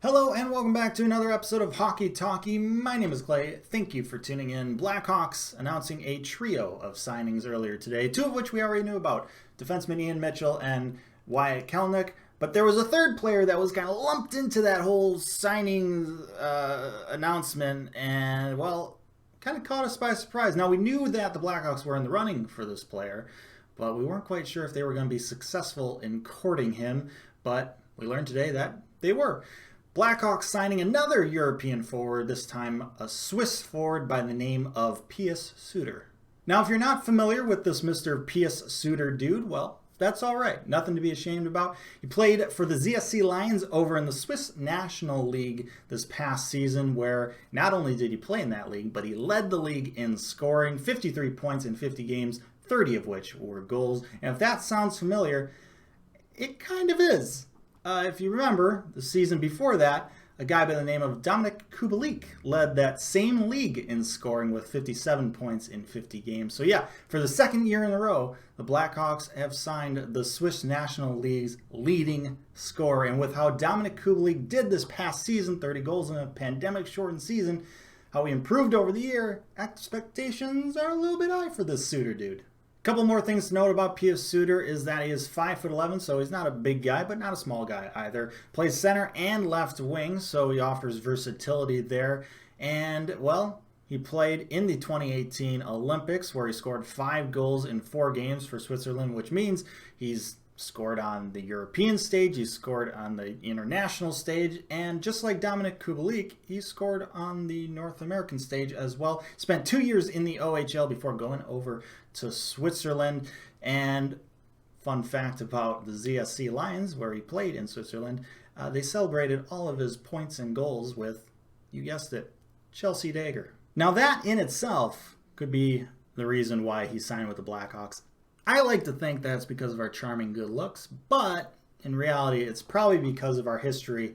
Hello and welcome back to another episode of Hockey Talkie. My name is Clay. Thank you for tuning in. Blackhawks announcing a trio of signings earlier today, two of which we already knew about, defenseman Ian Mitchell and Wyatt Kelenic. But there was a third player that was kind of lumped into that whole signing announcement and, well, kind of caught us by surprise. Now, we knew that the Blackhawks were in the running for this player, but we weren't quite sure if they were going to be successful in courting him. But we learned today that they were. Blackhawks signing another European forward, this time a Swiss forward by the name of Pius Suter. Now, if you're not familiar with this Mr. Pius Suter dude, well, that's all right. Nothing to be ashamed about. He played for the ZSC Lions over in the Swiss National League this past season, where not only did he play in that league, but he led the league in scoring, 53 points in 50 games, 30 of which were goals. And if that sounds familiar, it kind of is. If you remember, the season before that, a guy by the name of Dominik Kubalik led that same league in scoring with 57 points in 50 games. So yeah, for the second year in a row, the Blackhawks have signed the Swiss National League's leading scorer. And with how Dominik Kubalik did this past season, 30 goals in a pandemic-shortened season, how he improved over the year, expectations are a little bit high for this Suter dude. Couple more things to note about Pius Suter is that he is 5'11", so he's not a big guy, but not a small guy either. Plays center and left wing, so he offers versatility there. And, well, he played in the 2018 Olympics, where he scored 5 goals in 4 games for Switzerland, which means he's scored on the European stage, he's scored on the international stage, and just like Dominik Kubalik, he scored on the North American stage as well. Spent 2 years in the OHL before going over to Switzerland. And fun fact about the ZSC Lions, where he played in Switzerland, they celebrated all of his points and goals with, you guessed it, Chelsea Dagger. Now that in itself could be the reason why he signed with the Blackhawks. I like to think that's because of our charming good looks, but in reality, it's probably because of our history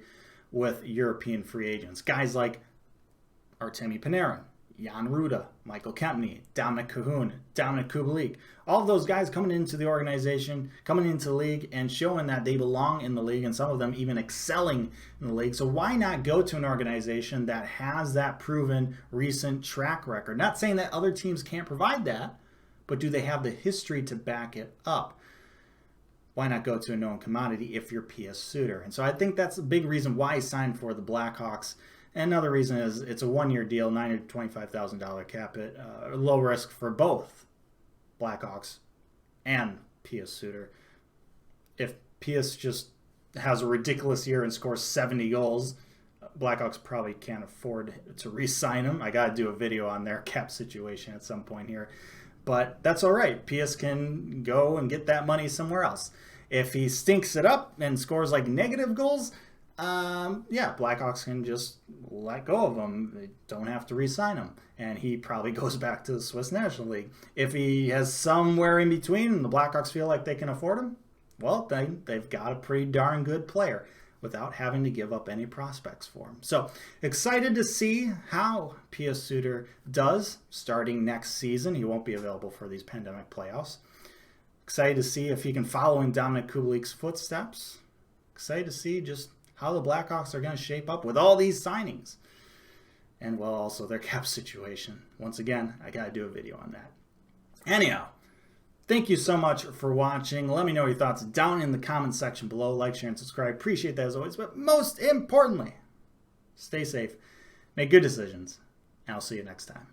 with European free agents. Guys like Artemi Panarin, Jan Ruda, Michael Kempny, Dominik Kahun, Dominik Kubalik. All of those guys coming into the organization, coming into the league, and showing that they belong in the league, and some of them even excelling in the league. So why not go to an organization that has that proven recent track record? Not saying that other teams can't provide that, but do they have the history to back it up? Why not go to a known commodity if you're Pius Suter? And so I think that's a big reason why he signed for the Blackhawks. And another reason is it's a one-year deal, $925,000 cap hit, low risk for both Blackhawks and Pius Suter. If Pius just has a ridiculous year and scores 70 goals, Blackhawks probably can't afford to re-sign him. I got to do a video on their cap situation at some point here. But that's all right. Pius can go and get that money somewhere else. If he stinks it up and scores like negative goals, yeah, Blackhawks can just let go of him. They don't have to re-sign him. And he probably goes back to the Swiss National League. If he has somewhere in between and the Blackhawks feel like they can afford him, well, then they've got a pretty darn good player without having to give up any prospects for him. So excited to see how Pius Suter does starting next season. He won't be available for these pandemic playoffs. Excited to see if he can follow in Dominik Kubalik's footsteps. Excited to see just how the Blackhawks are going to shape up with all these signings. And, well, also their cap situation. Once again, I got to do a video on that. Anyhow, thank you so much for watching. Let me know your thoughts down in the comment section below. Like, share, and subscribe. Appreciate that as always. But most importantly, stay safe, make good decisions, and I'll see you next time.